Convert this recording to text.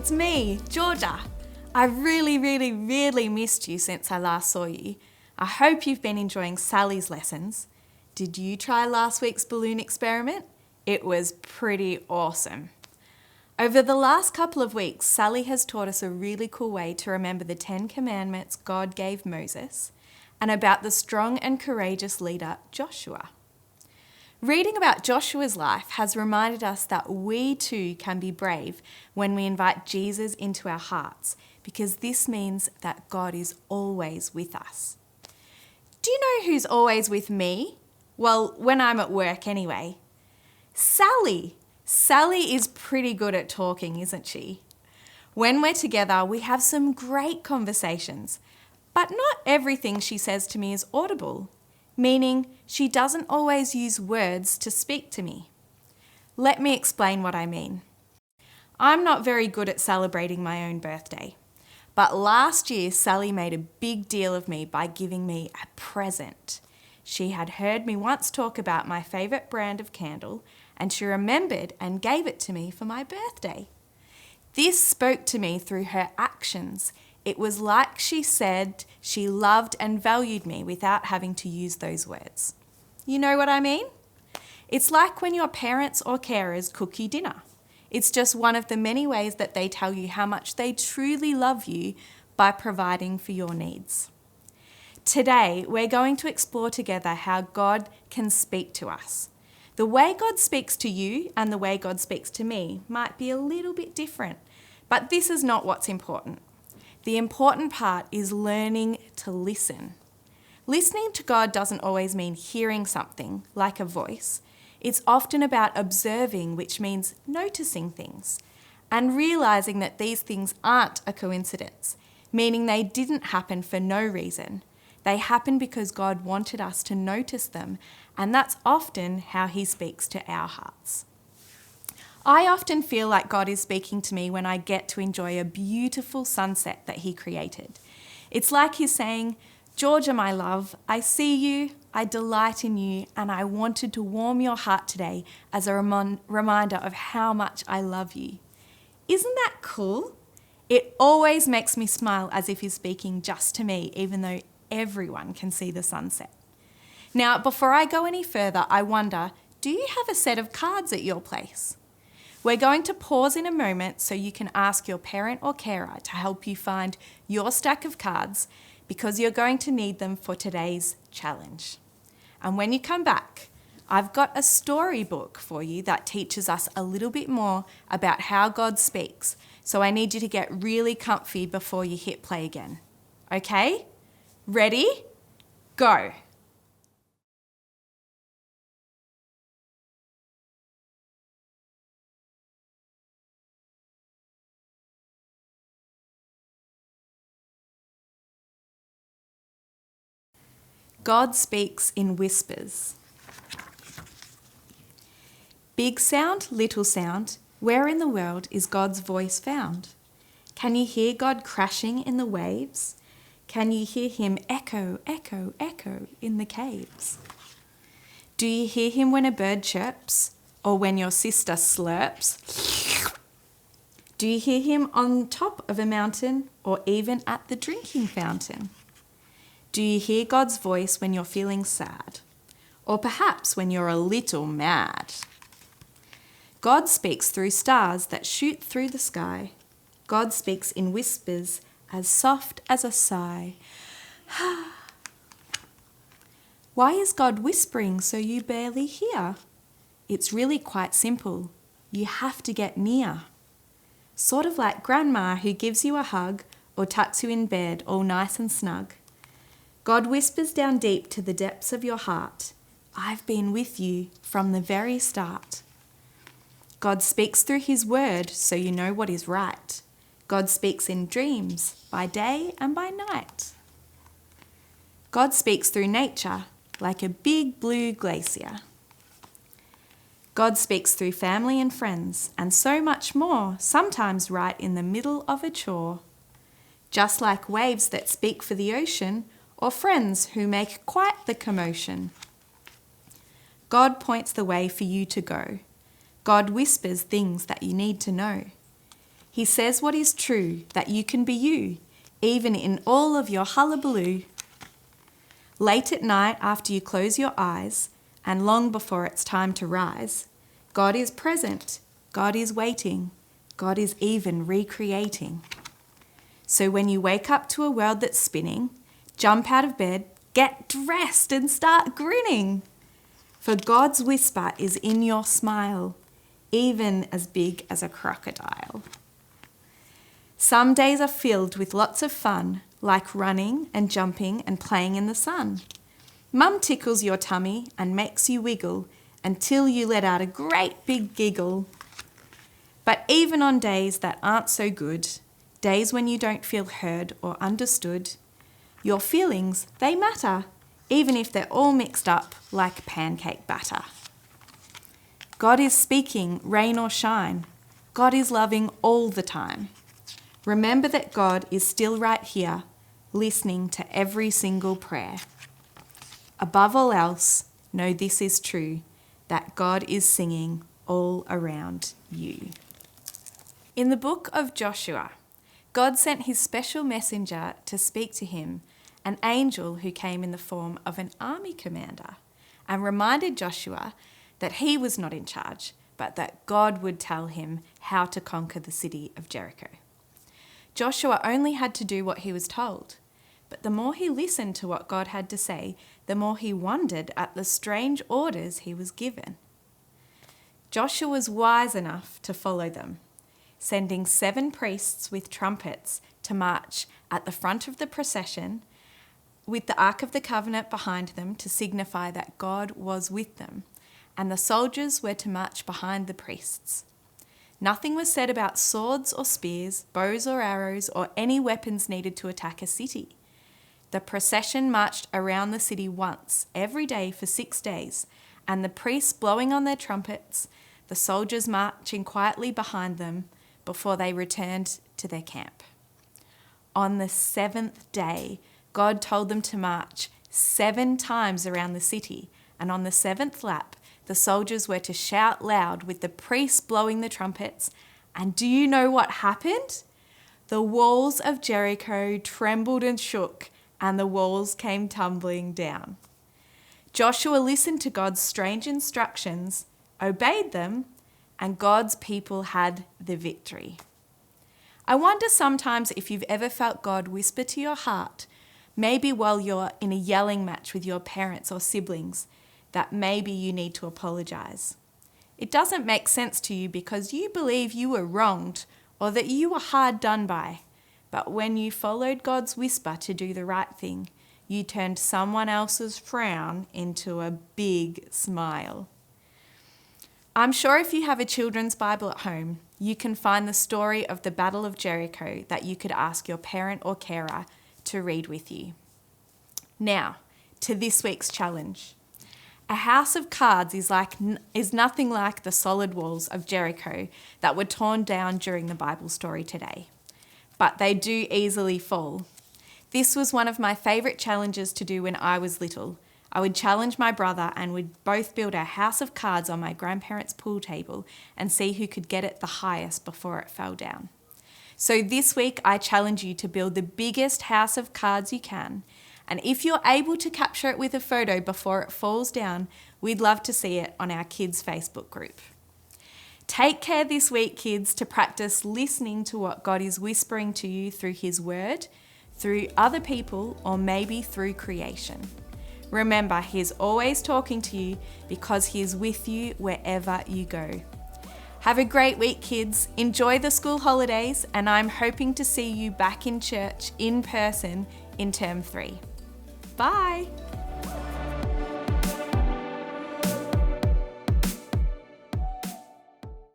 it's me, Georgia. I've really missed you since I last saw you. I hope you've been enjoying Sally's lessons. Did you try last week's balloon experiment? It was pretty awesome. Over the last couple of weeks, Sally has taught us a really cool way to remember the 10 commandments God gave Moses and about the strong and courageous leader, Joshua. Reading about Joshua's life has reminded us that we too can be brave when we invite Jesus into our hearts, because this means that God is always with us. Do you know who's always with me? Well, when I'm at work anyway. Sally. Sally is pretty good at talking, isn't she? When we're together, we have some great conversations, but not everything she says to me is audible, meaning she doesn't always use words to speak to me. Let me explain what I mean. I'm not very good at celebrating my own birthday, but last year Sally made a big deal of me by giving me a present. She had heard me once talk about my favourite brand of candle, and she remembered and gave it to me for my birthday. This spoke to me through her actions. It was like she said she loved and valued me without having to use those words. You know what I mean? It's like when your parents or carers cook you dinner. It's just one of the many ways that they tell you how much they truly love you by providing for your needs. Today, we're going to explore together how God can speak to us. The way God speaks to you and the way God speaks to me might be a little bit different, but this is not what's important. The important part is learning to listen. Listening to God doesn't always mean hearing something, like a voice. It's often about observing, which means noticing things, and realising that these things aren't a coincidence, meaning they didn't happen for no reason. They happen because God wanted us to notice them, and that's often how He speaks to our hearts. I often feel like God is speaking to me when I get to enjoy a beautiful sunset that He created. It's like He's saying, "Georgia, my love, I see you, I delight in you, and I wanted to warm your heart today as a reminder of how much I love you." Isn't that cool? It always makes me smile as if He's speaking just to me, even though everyone can see the sunset. Now, before I go any further, I wonder, do you have a set of cards at your place? We're going to pause in a moment so you can ask your parent or carer to help you find your stack of cards, because you're going to need them for today's challenge. And when you come back, I've got a storybook for you that teaches us a little bit more about how God speaks. So I need you to get really comfy before you hit play again. Okay? Ready? Go. God speaks in whispers. Big sound, little sound, where in the world is God's voice found? Can you hear God crashing in the waves? Can you hear Him echo, echo, echo in the caves? Do you hear Him when a bird chirps, or when your sister slurps? Do you hear Him on top of a mountain, or even at the drinking fountain? Do you hear God's voice when you're feeling sad? Or perhaps when you're a little mad? God speaks through stars that shoot through the sky. God speaks in whispers as soft as a sigh. Why is God whispering so you barely hear? It's really quite simple. You have to get near. Sort of like Grandma who gives you a hug or tucks you in bed all nice and snug. God whispers down deep to the depths of your heart. I've been with you from the very start. God speaks through His word so you know what is right. God speaks in dreams, by day and by night. God speaks through nature like a big blue glacier. God speaks through family and friends and so much more, sometimes right in the middle of a chore. Just like waves that speak for the ocean, or friends who make quite the commotion. God points the way for you to go. God whispers things that you need to know. He says what is true, that you can be you, even in all of your hullabaloo. Late at night after you close your eyes, and long before it's time to rise, God is present, God is waiting, God is even recreating. So when you wake up to a world that's spinning, jump out of bed, get dressed and start grinning. For God's whisper is in your smile, even as big as a crocodile. Some days are filled with lots of fun, like running and jumping and playing in the sun. Mum tickles your tummy and makes you wiggle until you let out a great big giggle. But even on days that aren't so good, days when you don't feel heard or understood, your feelings, they matter, even if they're all mixed up like pancake batter. God is speaking, rain or shine. God is loving all the time. Remember that God is still right here, listening to every single prayer. Above all else, know this is true, that God is singing all around you. In the book of Joshua, God sent his special messenger to speak to him, an angel who came in the form of an army commander, and reminded Joshua that he was not in charge, but that God would tell him how to conquer the city of Jericho. Joshua only had to do what he was told, but the more he listened to what God had to say, the more he wondered at the strange orders he was given. Joshua was wise enough to follow them, sending 7 priests with trumpets to march at the front of the procession, with the Ark of the Covenant behind them to signify that God was with them, and the soldiers were to march behind the priests. Nothing was said about swords or spears, bows or arrows, or any weapons needed to attack a city. The procession marched around the city once every day for 6 days, and the priests blowing on their trumpets, the soldiers marching quietly behind them before they returned to their camp. On the 7th day, God told them to march 7 times around the city, and on the 7th lap, the soldiers were to shout loud with the priests blowing the trumpets. And do you know what happened? The walls of Jericho trembled and shook, and the walls came tumbling down. Joshua listened to God's strange instructions, obeyed them, and God's people had the victory. I wonder sometimes if you've ever felt God whisper to your heart, maybe while you're in a yelling match with your parents or siblings, that maybe you need to apologise. It doesn't make sense to you because you believe you were wronged or that you were hard done by. But when you followed God's whisper to do the right thing, you turned someone else's frown into a big smile. I'm sure if you have a children's Bible at home, you can find the story of the Battle of Jericho that you could ask your parent or carer to read with you. Now, to this week's challenge. A house of cards is nothing like the solid walls of Jericho that were torn down during the Bible story today. But they do easily fall. This was one of my favourite challenges to do when I was little. I would challenge my brother and we'd both build a house of cards on my grandparents' pool table and see who could get it the highest before it fell down. So this week I challenge you to build the biggest house of cards you can. And if you're able to capture it with a photo before it falls down, we'd love to see it on our kids' Facebook group. Take care this week, kids, to practice listening to what God is whispering to you through His Word, through other people, or maybe through creation. Remember, He is always talking to you because He is with you wherever you go. Have a great week, kids. Enjoy the school holidays, and I'm hoping to see you back in church in person in term 3. Bye.